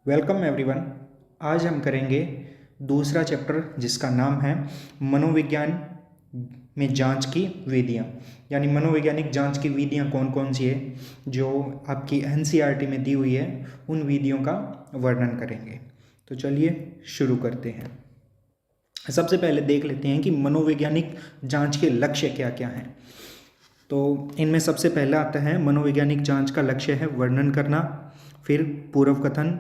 Welcome everyone. आज हम करेंगे दूसरा चैप्टर जिसका नाम है मनोविज्ञान में जांच की विधियाँ। यानी मनोवैज्ञानिक जांच की विधियाँ कौन कौन सी है जो आपकी एनसीईआरटी में दी हुई है, उन विधियों का वर्णन करेंगे। तो चलिए शुरू करते हैं। सबसे पहले देख लेते हैं कि मनोवैज्ञानिक जांच के लक्ष्य क्या क्या हैं। तो इनमें सबसे पहला आता है मनोवैज्ञानिक जांच का लक्ष्य है वर्णन करना, फिर पूर्व कथन,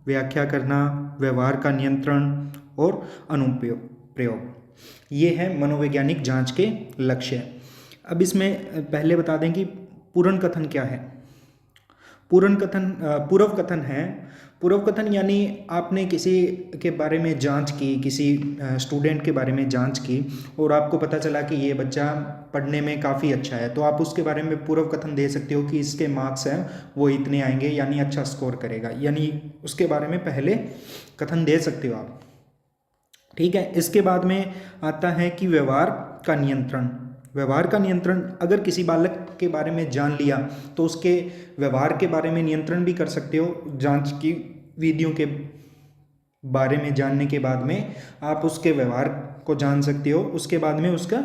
व्याख्या करना, व्यवहार का नियंत्रण और अनुप्रयोग। ये है मनोवैज्ञानिक जांच के लक्ष्य। अब इसमें पहले बता दें कि पूर्ण कथन क्या है। पूर्व कथन है। पूर्व कथन यानी आपने किसी के बारे में जांच की, किसी स्टूडेंट के बारे में जांच की और आपको पता चला कि ये बच्चा पढ़ने में काफ़ी अच्छा है, तो आप उसके बारे में पूर्व कथन दे सकते हो कि इसके मार्क्स हैं वो इतने आएंगे, यानी अच्छा स्कोर करेगा, यानी उसके बारे में पहले कथन दे सकते हो आप। ठीक है। इसके बाद में आता है कि व्यवहार का नियंत्रण। व्यवहार का नियंत्रण, अगर किसी बालक के बारे में जान लिया तो उसके व्यवहार के बारे में नियंत्रण भी कर सकते हो। जांच की विधियों के बारे में जानने के बाद में आप उसके व्यवहार को जान सकते हो, उसके बाद में उसका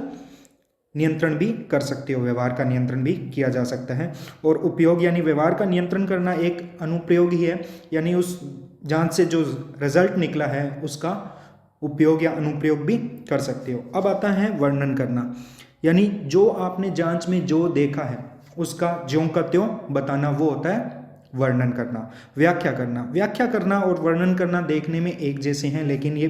नियंत्रण भी कर सकते हो। व्यवहार का नियंत्रण भी किया जा सकता है। और उपयोग यानी व्यवहार का नियंत्रण करना एक अनुप्रयोग ही है, यानी उस जांच से जो रिजल्ट निकला है उसका उपयोग या अनुप्रयोग भी कर सकते हो। अब आता है वर्णन करना, यानी जो आपने जांच में जो देखा है उसका ज्यों का त्यों बताना, वो होता है वर्णन करना। व्याख्या करना और वर्णन करना देखने में एक जैसे हैं, लेकिन ये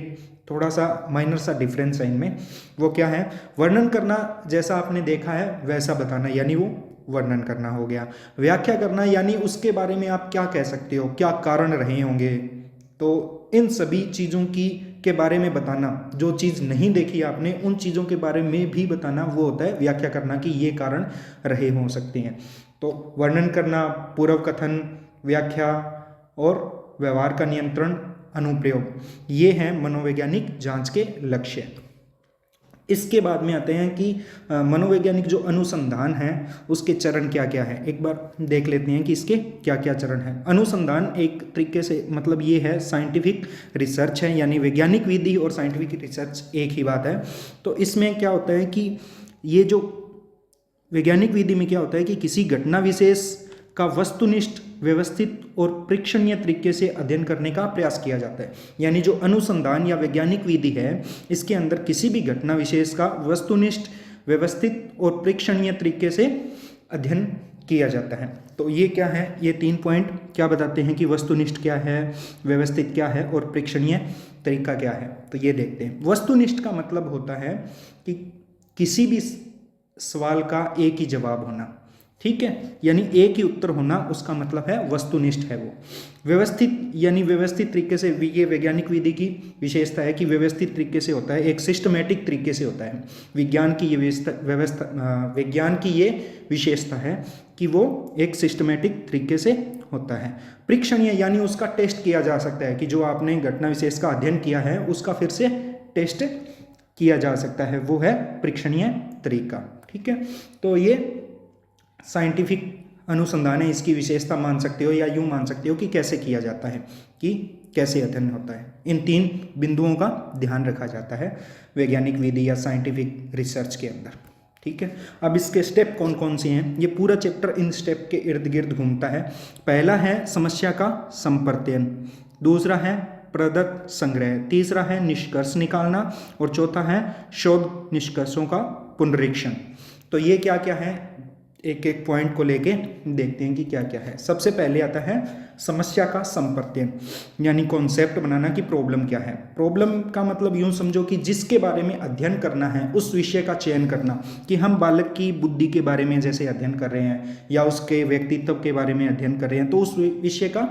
थोड़ा सा माइनर सा डिफरेंस है इनमें। वो क्या है? वर्णन करना जैसा आपने देखा है वैसा बताना, यानी वो वर्णन करना हो गया। व्याख्या करना यानी उसके बारे में आप क्या कह सकते हो, क्या कारण रहे होंगे, तो इन सभी चीज़ों की के बारे में बताना। जो चीज़ नहीं देखी आपने उन चीज़ों के बारे में भी बताना, वो होता है व्याख्या करना, कि ये कारण रहे हो सकते हैं। तो वर्णन करना, पूर्व कथन, व्याख्या और व्यवहार का नियंत्रण, अनुप्रयोग, ये हैं मनोवैज्ञानिक जांच के लक्ष्य। इसके बाद में आते हैं कि मनोवैज्ञानिक जो अनुसंधान है उसके चरण क्या क्या है। एक बार देख लेते हैं कि इसके क्या क्या चरण हैं। अनुसंधान एक तरीके से मतलब ये है साइंटिफिक रिसर्च है, यानी वैज्ञानिक विधि और साइंटिफिक रिसर्च एक ही बात है। तो इसमें क्या होता है कि ये जो वैज्ञानिक विधि में क्या होता है कि किसी घटना विशेष का वस्तुनिष्ठ, व्यवस्थित और परीक्षणीय तरीके से अध्ययन करने का प्रयास किया जाता है। यानी जो अनुसंधान या वैज्ञानिक विधि है इसके अंदर किसी भी घटना विशेष का वस्तुनिष्ठ, व्यवस्थित और परीक्षणीय तरीके से अध्ययन किया जाता है। तो ये क्या है? ये 3 पॉइंट क्या बताते हैं कि वस्तुनिष्ठ क्या है, व्यवस्थित क्या है और परीक्षणीय तरीका क्या है। तो ये देखते हैं। वस्तुनिष्ठ का मतलब होता है कि किसी भी सवाल का एक ही जवाब होना, ठीक है, यानी एक ही उत्तर होना, उसका मतलब है वस्तुनिष्ठ है वो। व्यवस्थित यानी व्यवस्थित तरीके से, ये वैज्ञानिक विधि की विशेषता है कि व्यवस्थित तरीके से होता है, एक सिस्टमेटिक तरीके से होता है। विज्ञान की ये विज्ञान की ये विशेषता है कि वो एक सिस्टमेटिक तरीके से होता है। परीक्षणीय यानी उसका टेस्ट किया जा सकता है, कि जो आपने घटना विशेष का अध्ययन किया है उसका फिर से टेस्ट किया जा सकता है, वो है परीक्षणीय तरीका। ठीक है, तो ये साइंटिफिक अनुसंधान है, इसकी विशेषता मान सकते हो, या यूं मान सकते हो कि कैसे किया जाता है, कि कैसे अध्ययन होता है। इन 3 बिंदुओं का ध्यान रखा जाता है वैज्ञानिक विधि या साइंटिफिक रिसर्च के अंदर। ठीक है, अब इसके स्टेप कौन कौन से हैं, ये पूरा चैप्टर इन स्टेप के इर्द गिर्द घूमता है। पहला है समस्या का संप्रत्यन, दूसरा है प्रदत्त संग्रह, तीसरा है निष्कर्ष निकालना और चौथा है शोध निष्कर्षों का पुनरीक्षण। तो ये क्या क्या है, एक एक पॉइंट को लेके देखते हैं कि क्या क्या है। सबसे पहले आता है समस्या का संप्रत्यन, यानी कॉन्सेप्ट बनाना कि प्रॉब्लम क्या है। प्रॉब्लम का मतलब यूं समझो कि जिसके बारे में अध्ययन करना है उस विषय का चयन करना, कि हम बालक की बुद्धि के बारे में जैसे अध्ययन कर रहे हैं या उसके व्यक्तित्व के बारे में अध्ययन कर रहे हैं, तो उस विषय का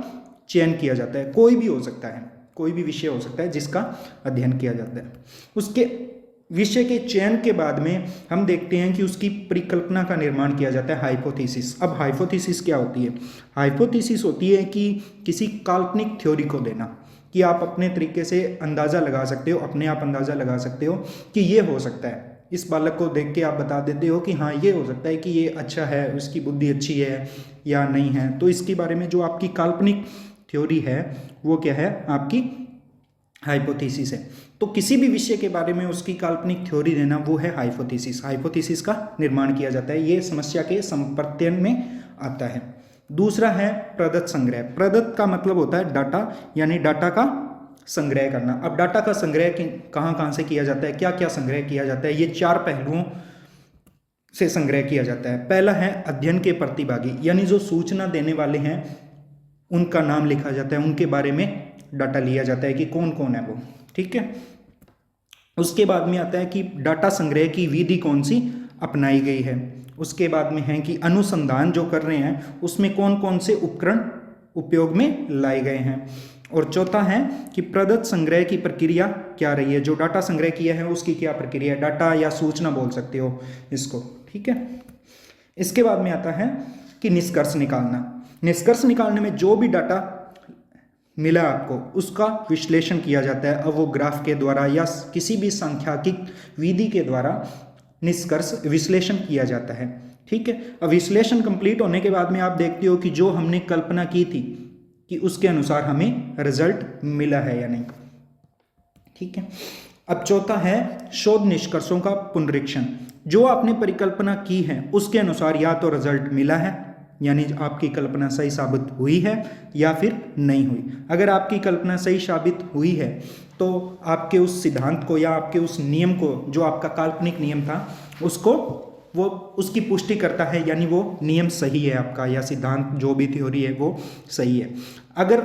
चयन किया जाता है। कोई भी हो सकता है, कोई भी विषय हो सकता है जिसका अध्ययन किया जाता है। उसके विषय के चयन के बाद में हम देखते हैं कि उसकी परिकल्पना का निर्माण किया जाता है, हाइपोथेसिस। अब हाइपोथेसिस क्या होती है? हाइपोथेसिस होती है कि किसी काल्पनिक थ्योरी को देना, कि आप अपने तरीके से अंदाज़ा लगा सकते हो, अपने आप अंदाज़ा लगा सकते हो कि ये हो सकता है। इस बालक को देख के आप बता देते हो कि हाँ ये हो सकता है कि ये अच्छा है, उसकी बुद्धि अच्छी है या नहीं है। तो इसके बारे में जो आपकी काल्पनिक थ्योरी है वो क्या है, आपकी हाइपोथेसिस है। तो किसी भी विषय के बारे में उसकी काल्पनिक थ्योरी देना वो है हाइपोथेसिस। हाइपोथेसिस का निर्माण किया जाता है, ये समस्या के संप्रत्यन में आता है। दूसरा है प्रदत्त संग्रह। प्रदत्त का मतलब होता है डाटा, यानी डाटा का संग्रह करना। अब डाटा का संग्रह कहाँ कहाँ से किया जाता है, क्या क्या संग्रह किया जाता है, ये 4 पहलुओं से संग्रह किया जाता है। पहला है अध्ययन के प्रतिभागी, यानी जो सूचना देने वाले हैं उनका नाम लिखा जाता है, उनके बारे में डाटा लिया जाता है कि कौन कौन है वो, ठीक है। उसके बाद में आता है कि डाटा संग्रह की विधि कौन सी अपनाई गई है। उसके बाद में है कि अनुसंधान जो कर रहे हैं उसमें कौन कौन से उपकरण उपयोग में लाए गए हैं। और चौथा है कि प्रदत्त संग्रह की प्रक्रिया क्या रही है, जो डाटा संग्रह किया है उसकी क्या प्रक्रिया है, डाटा या सूचना बोल सकते हो इसको, ठीक है। इसके बाद में आता है कि निष्कर्ष निकालना। निष्कर्ष निकालने में जो भी डाटा मिला आपको उसका विश्लेषण किया जाता है। अब वो ग्राफ के द्वारा या किसी भी सांख्यिकी विधि के द्वारा निष्कर्ष विश्लेषण किया जाता है, ठीक है। अब विश्लेषण कंप्लीट होने के बाद में आप देखते हो कि जो हमने कल्पना की थी कि उसके अनुसार हमें रिजल्ट मिला है या नहीं, ठीक है। अब चौथा है शोध निष्कर्षों का पुनरीक्षण। जो आपने परिकल्पना की है उसके अनुसार या तो रिजल्ट मिला है, यानी आपकी कल्पना सही साबित हुई है, या फिर नहीं हुई। अगर आपकी कल्पना सही साबित हुई है तो आपके उस सिद्धांत को या आपके उस नियम को, जो आपका काल्पनिक नियम था, उसको वो उसकी पुष्टि करता है, यानी वो नियम सही है आपका, या सिद्धांत जो भी थ्योरी है वो सही है। अगर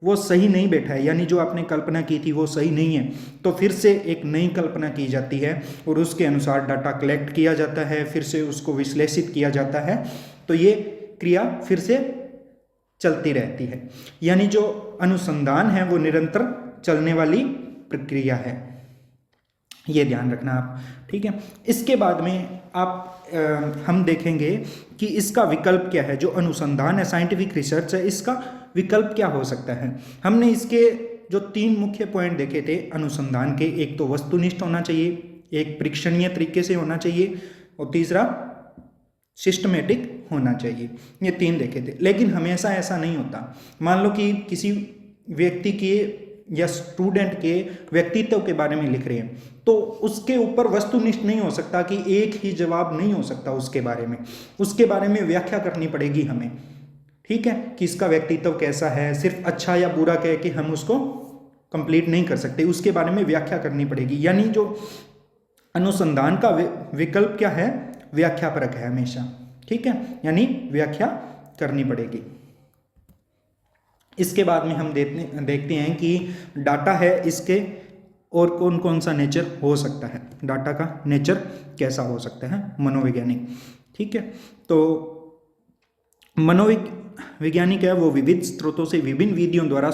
वो सही नहीं बैठा है, यानी जो आपने कल्पना की थी वो सही नहीं है, तो फिर से एक नई कल्पना की जाती है और उसके अनुसार डाटा कलेक्ट किया जाता है, फिर से उसको विश्लेषित किया जाता है। तो ये क्रिया फिर से चलती रहती है, यानी जो अनुसंधान है वो निरंतर चलने वाली प्रक्रिया है, ये ध्यान रखना आप, ठीक है। इसके बाद में हम देखेंगे कि इसका विकल्प क्या है। जो अनुसंधान है, साइंटिफिक रिसर्च है, इसका विकल्प क्या हो सकता है। हमने इसके जो 3 मुख्य पॉइंट देखे थे अनुसंधान के, एक तो वस्तुनिष्ठ होना चाहिए, एक परीक्षणीय तरीके से होना चाहिए, और तीसरा सिस्टमेटिक होना चाहिए। ये 3 देखे थे, लेकिन हमेशा ऐसा नहीं होता। मान लो कि किसी व्यक्ति के या स्टूडेंट के व्यक्तित्व के बारे में लिख रहे हैं, तो उसके ऊपर वस्तुनिष्ठ नहीं हो सकता कि एक ही जवाब नहीं हो सकता उसके बारे में। उसके बारे में व्याख्या करनी पड़ेगी हमें, ठीक है, कि इसका व्यक्तित्व कैसा है। सिर्फ अच्छा या बुरा कह के हम उसको कंप्लीट नहीं कर सकते, उसके बारे में व्याख्या करनी पड़ेगी। यानी जो अनुसंधान का विकल्प क्या है, व्याख्यापरक है हमेशा, ठीक है, यानी व्याख्या करनी पड़ेगी। इसके बाद में हम देखते हैं कि डाटा है, इसके और कौन कौन सा नेचर हो सकता है, डाटा का नेचर कैसा हो सकता है मनोवैज्ञानिक, ठीक है। तो मनोवैज्ञानिक है वो विविध स्रोतों से विभिन्न विधियों द्वारा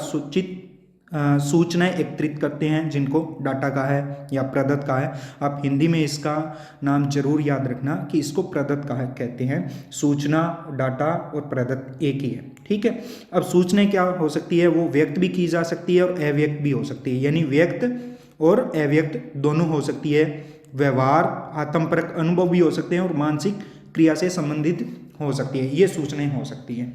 सूचनाएं एकत्रित करते हैं, जिनको डाटा का है या प्रदत्त का है। आप हिंदी में इसका नाम जरूर याद रखना कि इसको प्रदत्त का है कहते हैं। सूचना, डाटा और प्रदत्त एक ही है, ठीक है। अब सूचनाएं क्या हो सकती है, वो व्यक्त भी की जा सकती है और अव्यक्त भी हो सकती है, यानी व्यक्त और अव्यक्त दोनों हो सकती है। व्यवहार, आत्मपरक अनुभव भी हो सकते हैं और मानसिक क्रिया से संबंधित हो सकती है, ये सूचनाएं हो सकती हैं,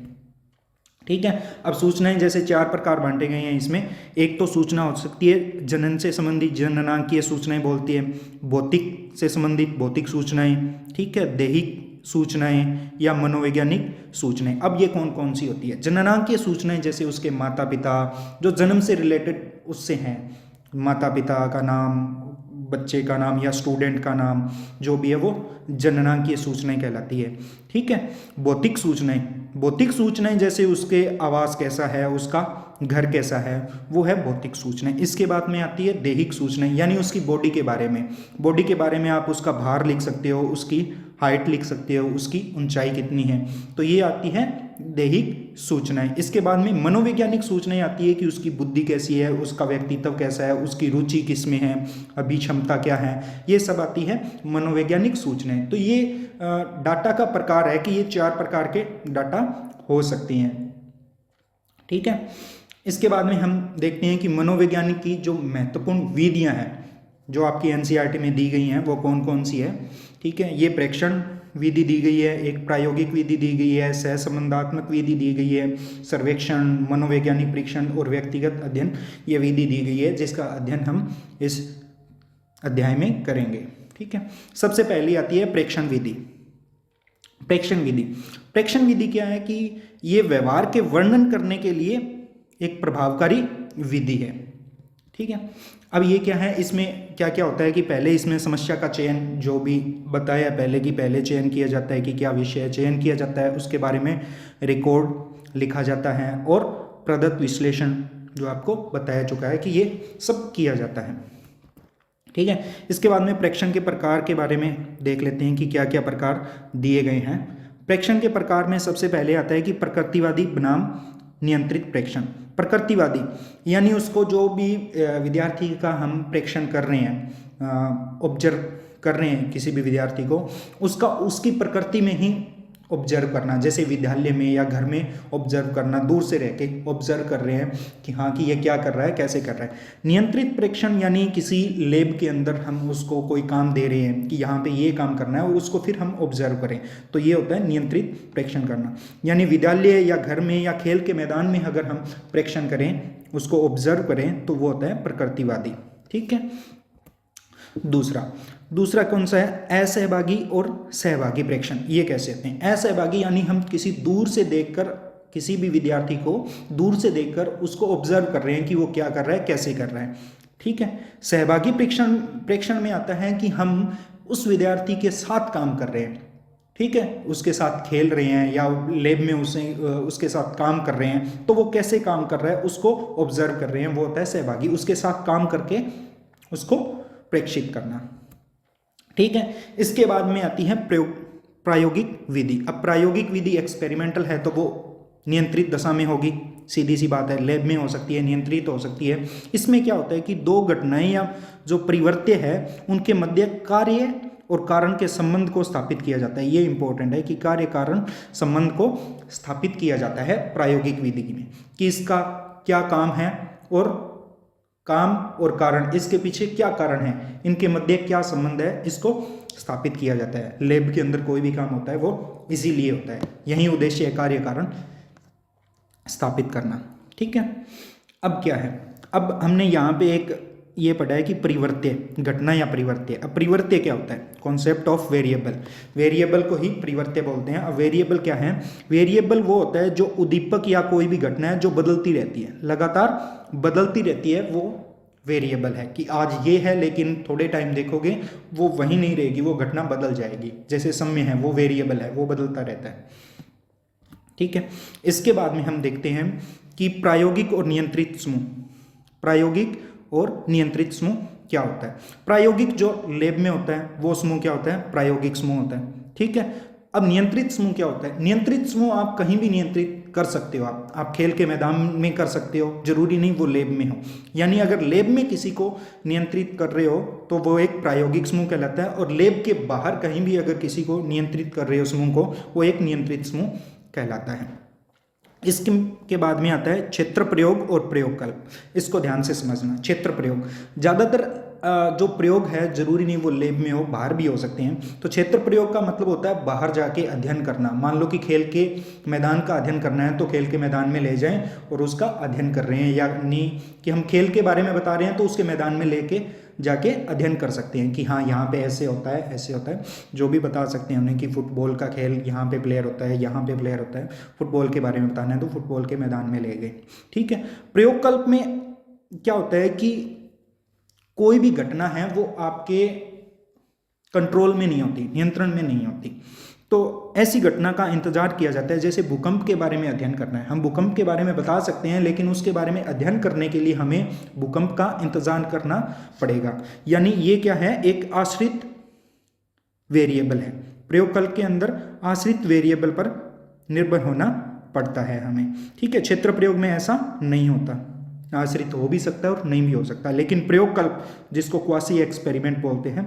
ठीक है। अब सूचनाएं जैसे 4 प्रकार बांटे गए हैं इसमें। एक तो सूचना हो सकती है जनन से संबंधित, जननांकीय सूचनाएं बोलती है। भौतिक से संबंधित भौतिक सूचनाएं, ठीक है। दैहिक सूचनाएं या मनोवैज्ञानिक सूचनाएं। अब ये कौन कौन सी होती है। जननांकीय सूचनाएं जैसे उसके माता पिता, जो जन्म से रिलेटेड उससे हैं, माता पिता का नाम, बच्चे का नाम या स्टूडेंट का नाम, जो भी है वो जननांकीय सूचनाएं कहलाती है, ठीक है। भौतिक सूचनाएं, भौतिक सूचनाएं जैसे उसके आवास कैसा है, उसका घर कैसा है, वो है भौतिक सूचनाएं। इसके बाद में आती है दैहिक सूचनाएं, यानी उसकी बॉडी के बारे में। बॉडी के बारे में आप उसका भार लिख सकते हो, उसकी हाइट लिख सकते हो, उसकी ऊंचाई कितनी है, तो ये आती है दैहिक सूचनाएं। इसके बाद में मनोवैज्ञानिक सूचनाएं आती है कि उसकी बुद्धि कैसी है, उसका व्यक्तित्व कैसा है, उसकी रुचि किस में है, अभी क्षमता क्या है, ये सब आती है मनोवैज्ञानिक सूचनाएं। तो ये डाटा का प्रकार है कि ये 4 प्रकार के डाटा हो सकती हैं, ठीक है। इसके बाद में हम देखते हैं कि मनोवैज्ञानिक की जो महत्वपूर्ण विधियां हैं जो आपकी एनसीईआरटी में दी गई हैं वो कौन कौन सी है, ठीक है। ये प्रेक्षण विधि दी गई है, एक प्रायोगिक विधि दी गई है, सहसंबंधात्मक विधि दी गई है, सर्वेक्षण, मनोवैज्ञानिक परीक्षण और व्यक्तिगत अध्ययन, ये विधि दी गई है जिसका अध्ययन हम इस अध्याय में करेंगे। ठीक है, सबसे पहली आती है प्रेक्षण विधि। प्रेक्षण विधि, प्रेक्षण विधि क्या है कि ये व्यवहार के वर्णन करने के लिए एक प्रभावकारी विधि है। ठीक है, अब ये क्या है, इसमें क्या क्या होता है कि पहले इसमें समस्या का चयन, जो भी बताया पहले कि पहले चयन किया जाता है कि क्या विषय चयन किया जाता है, उसके बारे में रिकॉर्ड लिखा जाता है और प्रदत्त विश्लेषण जो आपको बताया चुका है कि ये सब किया जाता है। ठीक है, इसके बाद में प्रेक्षण के प्रकार के बारे में देख लेते हैं कि क्या क्या प्रकार दिए गए हैं। प्रेक्षण के प्रकार में सबसे पहले आता है कि प्रकृतिवादी बनाम नियंत्रित प्रेक्षण। प्रकृतिवादी यानी उसको जो भी विद्यार्थी का हम प्रेक्षण कर रहे हैं, ऑब्जर्व कर रहे हैं किसी भी विद्यार्थी को, उसका उसकी प्रकृति में ही ऑब्जर्व करना, जैसे विद्यालय में या घर में ऑब्जर्व करना, दूर से रह के ऑब्जर्व कर रहे हैं कि हाँ कि ये क्या कर रहा है, कैसे कर रहा है। नियंत्रित प्रेक्षण यानी किसी लैब के अंदर हम उसको कोई काम दे रहे हैं कि यहाँ पे ये काम करना है और उसको फिर हम ऑब्जर्व करें, तो ये होता है नियंत्रित प्रेक्षण करना। यानी विद्यालय या घर में या खेल के मैदान में अगर हम प्रेक्षण करें, उसको ऑब्जर्व करें, तो वो होता है प्रकृतिवादी। ठीक है, दूसरा कौन सा है, असहभागी और सहभागी प्रेक्षण। ये कैसे होते हैं? असहभागी यानी हम किसी दूर से देखकर, किसी भी विद्यार्थी को दूर से देखकर उसको ऑब्जर्व कर रहे हैं कि वो क्या कर रहा है, कैसे कर रहा है। ठीक है, सहभागी प्रेक्षण में आता है कि हम उस विद्यार्थी के साथ काम कर रहे हैं। ठीक है, उसके साथ खेल रहे हैं या लैब में उसके साथ काम कर रहे हैं, तो वो कैसे काम कर रहा है उसको ऑब्जर्व कर रहे हैं, वो होता है सहभागी। उसके साथ काम करके उसको प्रेक्षित करना। ठीक है, इसके बाद में आती है प्रायोगिक विधि। अब प्रायोगिक विधि एक्सपेरिमेंटल है तो वो नियंत्रित दशा में होगी, सीधी सी बात है, लैब में हो सकती है, नियंत्रित हो सकती है। इसमें क्या होता है कि दो घटनाएं या जो परिवर्त्य है उनके मध्य कार्य और कारण के संबंध को स्थापित किया जाता है। ये इंपॉर्टेंट है कि कार्य कारण संबंध को स्थापित किया जाता है प्रायोगिक विधि में, कि इसका क्या काम है और काम और कारण, इसके पीछे क्या कारण है, इनके मध्य क्या संबंध है, इसको स्थापित किया जाता है। लैब के अंदर कोई भी काम होता है वो इसीलिए होता है, यही उद्देश्य है, कार्य कारण स्थापित करना। ठीक है, अब क्या है, अब हमने यहाँ पे एक ये पढ़ा है कि परिवर्त्य, घटना या परिवर्त्य। अब परिवर्त्य क्या होता है? कॉन्सेप्ट ऑफ वेरिएबल, वेरिएबल को ही परिवर्त्य बोलते हैं। अब वेरिएबल क्या है? वेरिएबल वो होता है जो उद्दीपक या कोई भी घटना है जो बदलती रहती है, लगातार बदलती रहती है, वो वेरिएबल है। कि आज ये है लेकिन थोड़े टाइम देखोगे वो वहीं नहीं रहेगी, वो घटना बदल जाएगी। जैसे समय है, वो वेरिएबल है, वो बदलता रहता है। ठीक है, इसके बाद में हम देखते हैं कि प्रायोगिक और नियंत्रित समूह। प्रायोगिक और नियंत्रित समूह क्या होता है? प्रायोगिक जो लैब में होता है वो समूह क्या होता है? प्रायोगिक समूह होता है। ठीक है, अब नियंत्रित समूह क्या होता है? नियंत्रित समूह आप कहीं भी नियंत्रित कर सकते हो, आप खेल के मैदान में कर सकते हो, जरूरी नहीं वो लैब में हो। यानी अगर लैब में किसी को नियंत्रित कर रहे हो तो वो एक प्रायोगिक समूह कहलाता है, और लैब के बाहर कहीं भी अगर किसी को नियंत्रित कर रहे हो समूह को, वो एक नियंत्रित समूह कहलाता है। इसके बाद में आता है क्षेत्र प्रयोग और प्रयोगकल्प। इसको ध्यान से समझना। क्षेत्र प्रयोग, ज़्यादातर जो प्रयोग है जरूरी नहीं वो लैब में हो, बाहर भी हो सकते हैं। तो क्षेत्र प्रयोग का मतलब होता है बाहर जाके अध्ययन करना। मान लो कि खेल के मैदान का अध्ययन करना है तो खेल के मैदान में ले जाएं और उसका अध्ययन कर रहे हैं, यानी कि हम खेल के बारे में बता रहे हैं तो उसके मैदान में लेके जाके अध्ययन कर सकते हैं कि हाँ यहाँ पे ऐसे होता है, ऐसे होता है, जो भी बता सकते हैं उन्हें कि फुटबॉल का खेल यहाँ पे प्लेयर होता है, यहाँ पे प्लेयर होता है। फुटबॉल के बारे में बताना है तो फुटबॉल के मैदान में ले गए। ठीक है, प्रयोगकल्प में क्या होता है कि कोई भी घटना है वो आपके कंट्रोल में नहीं होती, नियंत्रण में नहीं होती, तो ऐसी घटना का इंतजार किया जाता है। जैसे भूकंप के बारे में अध्ययन करना है, हम भूकंप के बारे में बता सकते हैं लेकिन उसके बारे में अध्ययन करने के लिए हमें भूकंप का इंतजार करना पड़ेगा। यानी ये क्या है? एक आश्रित वेरिएबल है। प्रयोगकल्प के अंदर आश्रित वेरिएबल पर निर्भर होना पड़ता है हमें। ठीक है, क्षेत्र प्रयोग में ऐसा नहीं होता, आश्रित हो भी सकता है और नहीं भी हो सकता। लेकिन प्रयोगकल्प, जिसको क्वासी एक्सपेरिमेंट बोलते हैं,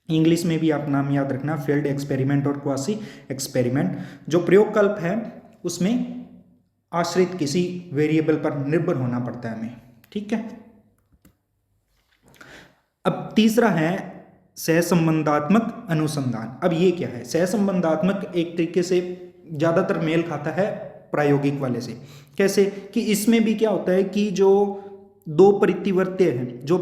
इंग्लिश में भी आप नाम याद रखना, फील्ड एक्सपेरिमेंट और क्वासी एक्सपेरिमेंट। जो प्रयोगकल्प है उसमें आश्रित किसी वेरिएबल पर निर्भर होना पड़ता है हमें। ठीक है, अब तीसरा है सहसंबंधात्मक अनुसंधान। अब ये क्या है? सहसंबंधात्मक एक तरीके से ज़्यादातर मेल खाता है प्रायोगिक वाले से। कैसे कि इसमें भी क्या होता है कि जो दो परिवर्त्य हैं, जो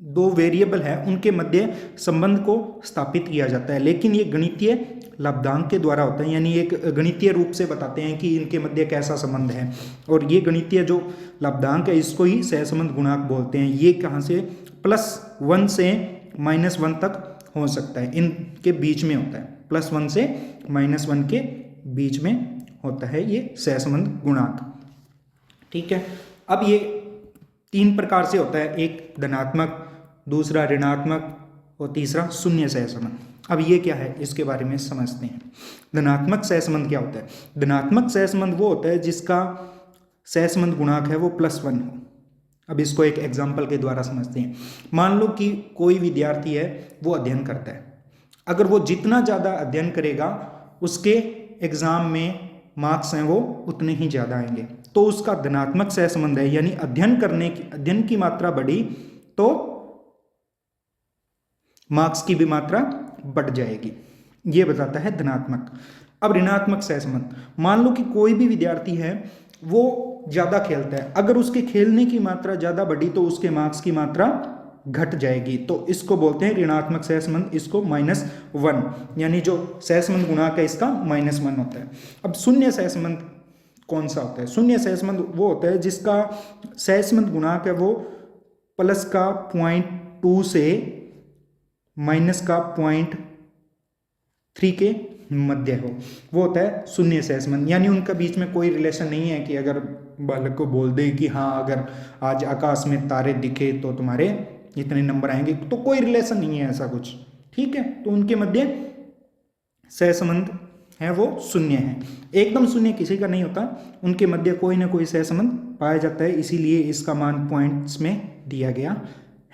दो वेरिएबल है, उनके मध्य संबंध को स्थापित किया जाता है, लेकिन ये गणितीय लाभदांक के द्वारा होता है, यानी एक गणितीय रूप से बताते हैं कि इनके मध्य कैसा संबंध है। और ये गणितीय जो लाभदांक है इसको ही सहसंबंध गुणांक बोलते हैं। ये कहाँ से? +1 से -1 तक हो सकता है, इनके बीच में होता है। +1 से -1 के बीच में होता है ये सहसंबंध गुणांक। ठीक है। अब ये 3 प्रकार से होता है, एक धनात्मक, दूसरा ऋणात्मक और तीसरा शून्य सहसंबंध। अब ये क्या है इसके बारे में समझते हैं। धनात्मक सहसंबंध क्या होता है? धनात्मक सहसंबंध वो होता है जिसका सहसंबंध गुणांक है वो +1 हो। अब इसको एक एग्जाम्पल के द्वारा समझते हैं। मान लो कि कोई विद्यार्थी है, वो अध्ययन करता है। अगर वो जितना ज़्यादा अध्ययन करेगा उसके एग्जाम में मार्क्स हैं वो उतने ही ज़्यादा आएंगे, तो उसका धनात्मक सहसंबंध है, यानी अध्ययन की मात्रा बढ़ी तो मार्क्स की भी मात्रा बढ़ जाएगी, ये बताता है धनात्मक। अब ऋणात्मक सहसंबंध, मान लो कि कोई भी विद्यार्थी है वो ज़्यादा खेलता है, अगर उसके खेलने की मात्रा ज़्यादा बढ़ी तो उसके मार्क्स की मात्रा घट जाएगी, तो इसको बोलते हैं ऋणात्मक सहसंबंध, इसको -1, यानी जो सहसंबंध गुणांक है इसका -1 होता है। अब शून्य सहसंबंध कौन सा होता है? शून्य सहसंबंध वो होता है जिसका सहसंबंध गुणांक है वो +0.2 से -0.3 के मध्य हो, वो होता है शून्य सहसंबंध। यानी उनका बीच में कोई रिलेशन नहीं है कि अगर बालक को बोल दे कि हाँ अगर आज आकाश में तारे दिखे तो तुम्हारे इतने नंबर आएंगे, तो कोई रिलेशन नहीं है ऐसा कुछ। ठीक है, तो उनके मध्य सहसंबंध है वो शून्य है। एकदम शून्य किसी का नहीं होता, उनके मध्य कोई ना कोई सहसंबंध पाया जाता है, इसीलिए इसका मान पॉइंट्स में दिया गया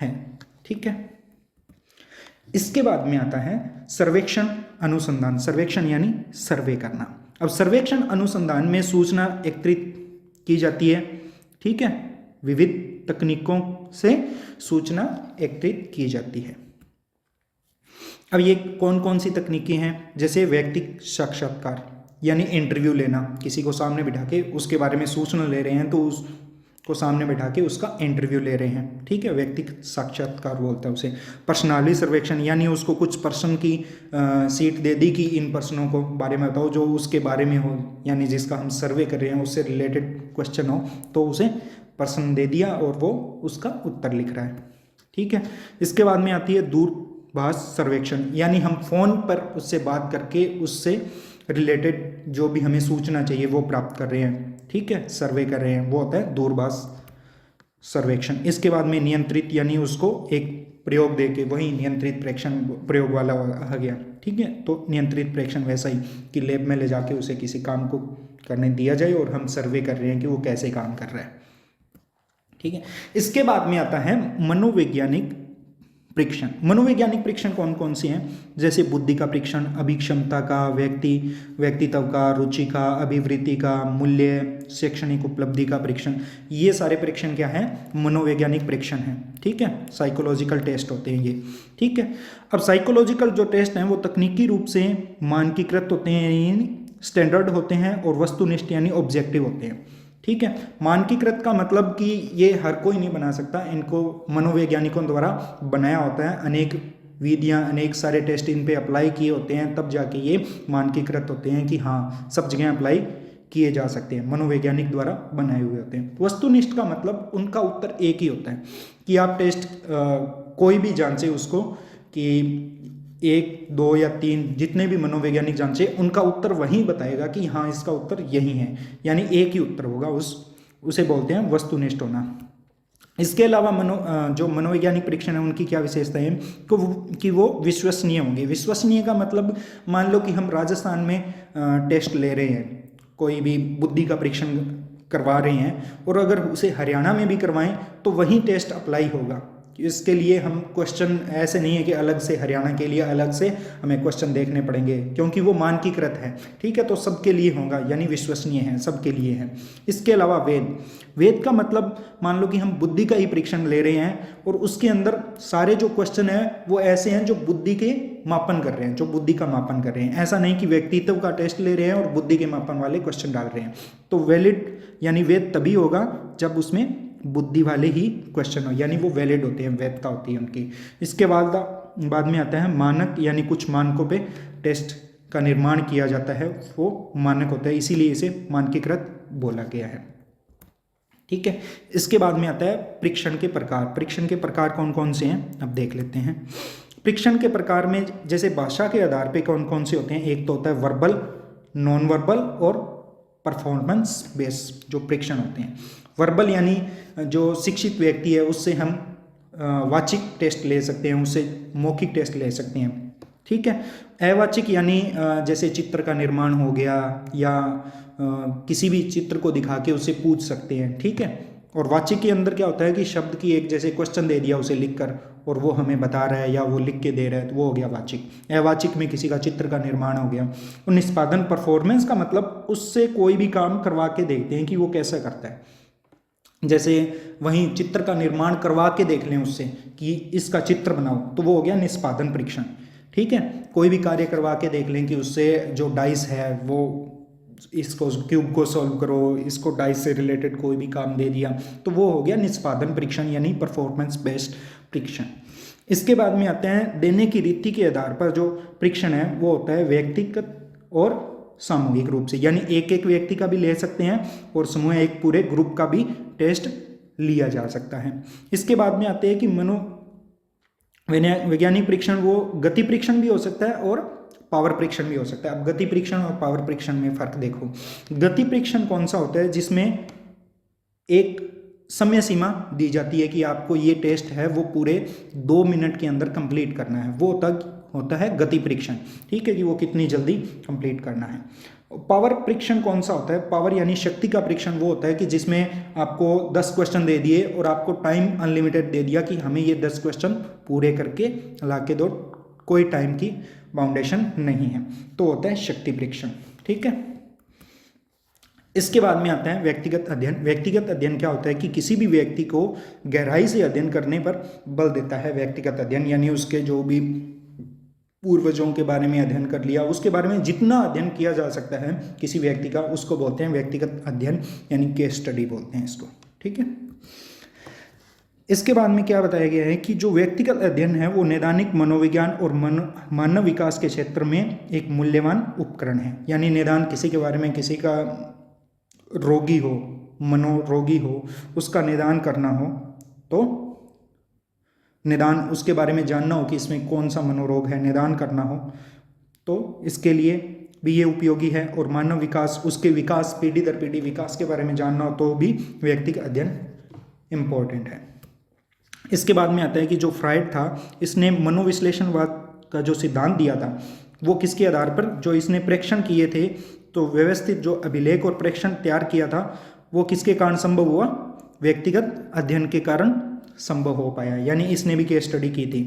है। ठीक है, इसके बाद में आता है सर्वेक्षण अनुसंधान। सर्वेक्षण यानी सर्वे करना। अब सर्वेक्षण अनुसंधान में सूचना एकत्रित की जाती है। ठीक है, विविध तकनीकों से सूचना एकत्रित की जाती है। अब ये कौन कौन सी तकनीकें हैं? जैसे व्यक्तिगत साक्षात्कार, यानी इंटरव्यू लेना, किसी को सामने बिठा के उसके बारे में सूचना ले रहे हैं, तो उसको सामने बिठा के उसका इंटरव्यू ले रहे हैं। ठीक है, व्यक्तिगत साक्षात्कार बोलता है उसे। पर्सनालिटी सर्वेक्षण, यानी उसको कुछ पर्सन की सीट दे दी कि इन पर्सनों को बारे में बताओ जो उसके बारे में हो, यानी जिसका हम सर्वे कर रहे हैं उससे रिलेटेड क्वेश्चन हो, तो उसे पर्सन दे दिया और वो उसका उत्तर लिख रहा है। ठीक है, इसके बाद में आती है दूरभाष सर्वेक्षण, यानी हम फोन पर उससे बात करके उससे रिलेटेड जो भी हमें सूचना चाहिए वो प्राप्त कर रहे हैं। ठीक है, सर्वे कर रहे हैं, वो होता है दूरभाष सर्वेक्षण। इसके बाद में नियंत्रित, यानी उसको एक प्रयोग देके, वही नियंत्रित प्रेक्षण प्रयोग वाला आ गया। ठीक है, तो नियंत्रित प्रेक्षण वैसा ही कि लैब में ले जाके उसे किसी काम को करने दिया जाए और हम सर्वे कर रहे हैं कि वो कैसे काम कर रहा है। ठीक है, इसके बाद में आता है मनोवैज्ञानिक परीक्षण। मनोवैज्ञानिक परीक्षण कौन कौन से हैं? जैसे बुद्धि का परीक्षण, अभिक्षमता का, व्यक्तित्व का, रुचि का, अभिवृत्ति का, मूल्य, शैक्षणिक उपलब्धि का परीक्षण। ये सारे परीक्षण क्या है? मनोवैज्ञानिक परीक्षण है। ठीक है, साइकोलॉजिकल टेस्ट होते हैं ये। ठीक है, अब साइकोलॉजिकल जो टेस्ट हैं वो तकनीकी रूप से मानकीकृत होते हैं, स्टैंडर्ड होते हैं और वस्तुनिष्ठ यानी ऑब्जेक्टिव होते हैं। ठीक है, मानकीकृत का मतलब कि ये हर कोई नहीं बना सकता, इनको मनोवैज्ञानिकों द्वारा बनाया होता है। अनेक विधियां, अनेक सारे टेस्ट इन पे अप्लाई किए होते हैं, तब जाके ये मानकीकृत होते हैं कि हाँ सब जगह अप्लाई किए जा सकते हैं, मनोवैज्ञानिक द्वारा बनाए हुए होते हैं। वस्तुनिष्ठ का मतलब उनका उत्तर एक ही होता है कि आप टेस्ट कोई भी जांचे उसको कि 1, 2 या 3 जितने भी मनोवैज्ञानिक जांचे, उनका उत्तर वही बताएगा कि हाँ इसका उत्तर यही है, यानी एक ही उत्तर होगा, उसे बोलते हैं वस्तुनिष्ठ होना। इसके अलावा जो मनोवैज्ञानिक परीक्षण है उनकी क्या विशेषता है कि वो विश्वसनीय होंगे। विश्वसनीय का मतलब मान लो कि हम राजस्थान में टेस्ट ले रहे हैं, कोई भी बुद्धि का परीक्षण करवा रहे हैं, और अगर उसे हरियाणा में भी करवाएं तो वही टेस्ट अप्लाई होगा, इसके लिए हम क्वेश्चन ऐसे नहीं है कि अलग से हरियाणा के लिए अलग से हमें क्वेश्चन देखने पड़ेंगे, क्योंकि वो मानकीकृत है, ठीक है। तो सबके लिए होगा, यानी विश्वसनीय है, सबके लिए है। इसके अलावा वेद, वेद का मतलब मान लो कि हम बुद्धि का ही परीक्षण ले रहे हैं और उसके अंदर सारे जो क्वेश्चन है वो ऐसे हैं जो बुद्धि के मापन कर रहे हैं, जो बुद्धि का मापन कर रहे हैं। ऐसा नहीं कि व्यक्तित्व का टेस्ट ले रहे हैं और बुद्धि के मापन वाले क्वेश्चन डाल रहे हैं। तो वैलिड यानी वेद तभी होगा जब उसमें बुद्धि वाले ही क्वेश्चन हो, यानी वो वैलिड होते हैं, वैधता होती है उनकी। इसके बाद में आता है मानक, यानी कुछ मानकों पे टेस्ट का निर्माण किया जाता है, वो मानक होता है, इसीलिए इसे मानकीकृत बोला गया है, ठीक है। इसके बाद में आता है परीक्षण के प्रकार। परीक्षण के प्रकार कौन कौन से हैं अब देख लेते हैं। परीक्षण के प्रकार में जैसे भाषा के आधार पे कौन कौन से होते हैं, एक तो होता है वर्बल, नॉन वर्बल और परफॉर्मेंस बेस्ड जो परीक्षण होते हैं। वर्बल यानी जो शिक्षित व्यक्ति है उससे हम वाचिक टेस्ट ले सकते हैं, उससे मौखिक टेस्ट ले सकते हैं, ठीक है। अवाचिक यानी जैसे चित्र का निर्माण हो गया या किसी भी चित्र को दिखा के उसे पूछ सकते हैं, ठीक है। और वाचिक के अंदर क्या होता है कि शब्द की एक जैसे क्वेश्चन दे दिया उसे लिखकर और वो हमें बता रहा है या वो लिख के दे रहा है, तो वो हो गया वाचिक। अवाचिक में किसी का चित्र का निर्माण हो गया। और निष्पादन परफॉर्मेंस का मतलब उससे कोई भी काम करवा के देखते हैं कि वो कैसा करता है। जैसे वहीं चित्र का निर्माण करवा के देख लें उससे कि इसका चित्र बनाओ, तो वो हो गया निष्पादन परीक्षण, ठीक है। कोई भी कार्य करवा के देख लें कि उससे जो डाइस है वो इसको क्यूब को सॉल्व करो, इसको डाइस से रिलेटेड कोई भी काम दे दिया, तो वो हो गया निष्पादन परीक्षण यानी परफॉर्मेंस बेस्ड परीक्षण। इसके बाद में आते हैं देने की रीति के आधार पर जो परीक्षण है वो होता है व्यक्तिगत और सामूहिक रूप से, यानी एक एक व्यक्ति का भी ले सकते हैं और समूह एक पूरे ग्रुप का भी टेस्ट लिया जा सकता है। इसके बाद में आते हैं कि वैज्ञानिक परीक्षण वो गति परीक्षण भी हो सकता है और पावर परीक्षण भी हो सकता है। अब गति परीक्षण और पावर परीक्षण में फर्क देखो। गति परीक्षण कौन सा होता है, जिसमें एक समय सीमा दी जाती है कि आपको ये टेस्ट है वो पूरे 2 मिनट के अंदर कंप्लीट करना है, वो होता है गति परीक्षण, ठीक है, कि वो कितनी जल्दी कंप्लीट करना है। पावर परीक्षण कौन सा होता है, पावर यानी शक्ति का परीक्षण वो होता है कि जिसमें आपको 10 क्वेश्चन दे दिए और आपको टाइम अनलिमिटेड दे दिया कि हमें ये 10 क्वेश्चन पूरे करके ला के दो, कोई टाइम की बाउंडेशन नहीं है, तो होता है शक्ति परीक्षण, ठीक है। इसके बाद में आता है व्यक्तिगत अध्ययन। व्यक्तिगत अध्ययन क्या होता है कि किसी भी व्यक्ति को गहराई से अध्ययन करने पर बल देता है व्यक्तिगत अध्ययन, यानी उसके जो भी पूर्वजों के बारे में अध्ययन कर लिया, उसके बारे में जितना अध्ययन किया जा सकता है किसी व्यक्ति का, उसको बोलते हैं व्यक्तिगत अध्ययन यानी केस स्टडी बोलते हैं इसको, ठीक है। इसके बाद में क्या बताया गया है कि जो व्यक्तिगत अध्ययन है वो नैदानिक मनोविज्ञान और मानव विकास के क्षेत्र में एक मूल्यवान उपकरण है। यानी निदान किसी के बारे में, किसी का रोगी हो, मनोरोगी हो, उसका निदान करना हो, तो निदान उसके बारे में जानना हो कि इसमें कौन सा मनोरोग है, निदान करना हो, तो इसके लिए भी ये उपयोगी है। और मानव विकास, उसके विकास, पीढ़ी दर पीढ़ी विकास के बारे में जानना हो तो भी व्यक्तिगत अध्ययन इम्पोर्टेंट है। इसके बाद में आता है कि जो फ्राइड था, इसने मनोविश्लेषणवाद का जो सिद्धांत दिया था वो किसके आधार पर, जो इसने प्रेक्षण किए थे, तो व्यवस्थित जो अभिलेख और प्रेक्षण तैयार किया था वो किसके कारण संभव हुआ, व्यक्तिगत अध्ययन के कारण संभव हो पाया, यानी इसने भी केस स्टडी की थी,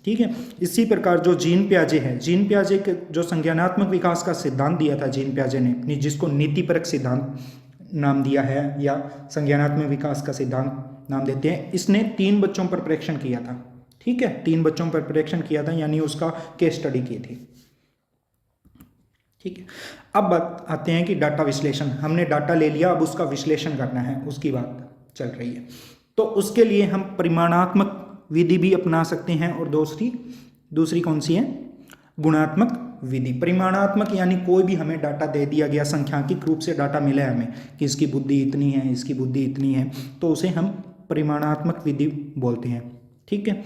ठीक है। इसी प्रकार जो जीन प्याजे है, जीन प्याजे के जो संज्ञानात्मक विकास का सिद्धांत दिया था जीन प्याजे ने, जिसको नीतिपरक सिद्धांत नाम दिया है या संज्ञानात्मक विकास का सिद्धांत नाम देते हैं, इसने 3 बच्चों पर परीक्षण किया था, ठीक है, 3 बच्चों पर परीक्षण किया था, यानी उसका केस स्टडी की थी, ठीक है। अब बात आते हैं कि डाटा विश्लेषण। हमने डाटा ले लिया, अब उसका विश्लेषण करना है, उसकी बात चल रही है। तो उसके लिए हम परिमाणात्मक विधि भी अपना सकते हैं और दूसरी कौन सी है, गुणात्मक विधि। परिमाणात्मक यानी कोई भी हमें डाटा दे दिया गया, सांख्यिकीय रूप से डाटा मिला है हमें कि इसकी बुद्धि इतनी है, इसकी बुद्धि इतनी है, तो उसे हम परिमाणात्मक विधि बोलते हैं, ठीक है।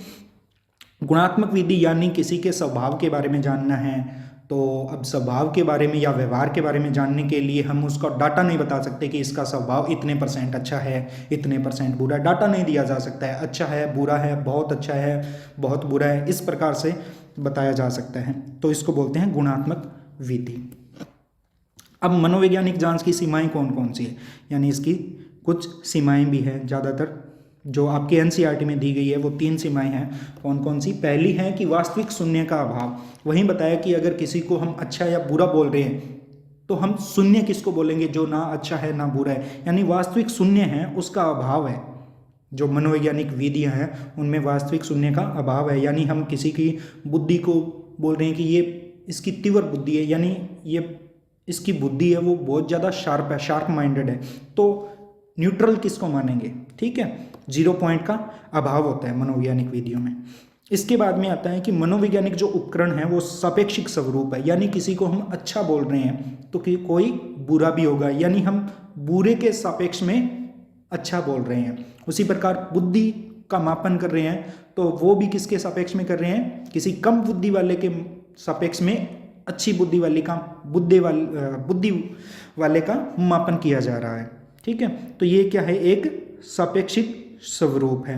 गुणात्मक विधि यानी किसी के स्वभाव के बारे में जानना है, तो अब स्वभाव के बारे में या व्यवहार के बारे में जानने के लिए हम उसका डाटा नहीं बता सकते कि इसका स्वभाव इतने % अच्छा है, इतने % बुरा। डाटा नहीं दिया जा सकता है, अच्छा है, बुरा है, बहुत अच्छा है, बहुत बुरा है, इस प्रकार से बताया जा सकता है, तो इसको बोलते हैं गुणात्मक विधि। अब मनोवैज्ञानिक जांच की सीमाएं कौन कौन सी है, यानी इसकी कुछ सीमाएं भी हैं, ज़्यादातर जो आपके एनसीईआरटी में दी गई है वो 3 सीमाएं हैं। कौन कौन सी? पहली है कि वास्तविक शून्य का अभाव। वहीं बताया कि अगर किसी को हम अच्छा या बुरा बोल रहे हैं तो हम शून्य किसको बोलेंगे? जो ना अच्छा है ना बुरा है, यानी वास्तविक शून्य है उसका अभाव है। जो मनोवैज्ञानिक विधियां हैं उनमें वास्तविक शून्य का अभाव है, यानी हम किसी की बुद्धि को बोल रहे हैं कि ये इसकी तीव्र बुद्धि है, यानी ये इसकी बुद्धि है वो बहुत ज़्यादा शार्प है, शार्प माइंडेड है, तो न्यूट्रल किसको मानेंगे? ठीक है, 0 पॉइंट का अभाव होता है मनोवैज्ञानिक विधियों में। इसके बाद में आता है कि मनोवैज्ञानिक जो उपकरण है वो सापेक्षिक स्वरूप है, यानी किसी को हम अच्छा बोल रहे हैं तो कि कोई बुरा भी होगा, यानी हम बुरे के सापेक्ष में अच्छा बोल रहे हैं। उसी प्रकार बुद्धि का मापन कर रहे हैं तो वो भी किसके सापेक्ष में कर रहे हैं? किसी कम बुद्धि वाले के सापेक्ष में अच्छी बुद्धि वाले का मापन किया जा रहा है। ठीक है, तो ये क्या है? एक सापेक्षिक स्वरूप है।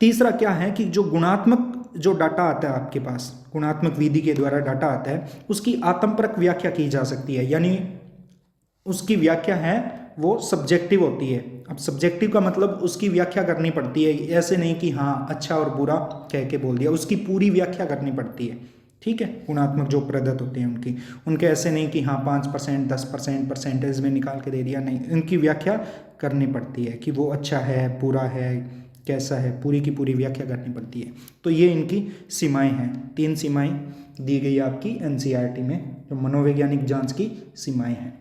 तीसरा क्या है कि जो गुणात्मक जो डाटा आता है आपके पास, गुणात्मक विधि के द्वारा डाटा आता है, उसकी आत्मपरक व्याख्या की जा सकती है, यानी उसकी व्याख्या है वो सब्जेक्टिव होती है। अब सब्जेक्टिव का मतलब उसकी व्याख्या करनी पड़ती है, ऐसे नहीं कि हाँ अच्छा और बुरा कह के बोल दिया, उसकी पूरी व्याख्या करनी पड़ती है। ठीक है, गुणात्मक जो प्रदत्त होते हैं उनके ऐसे नहीं कि हाँ 5%, 10% परसेंटेज में निकाल के दे दिया, नहीं, उनकी व्याख्या करनी पड़ती है कि वो अच्छा है, बुरा है, कैसा है, पूरी की पूरी व्याख्या करनी पड़ती है। तो ये इनकी सीमाएं हैं, 3 सीमाएं दी गई आपकी एनसीईआरटी में, जो मनोवैज्ञानिक जांच की सीमाएं हैं।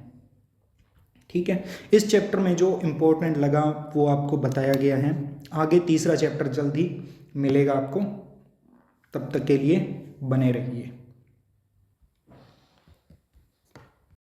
ठीक है, इस चैप्टर में जो इम्पोर्टेंट लगा वो आपको बताया गया है। आगे तीसरा चैप्टर जल्दी मिलेगा आपको, तब तक के लिए बने रहिए।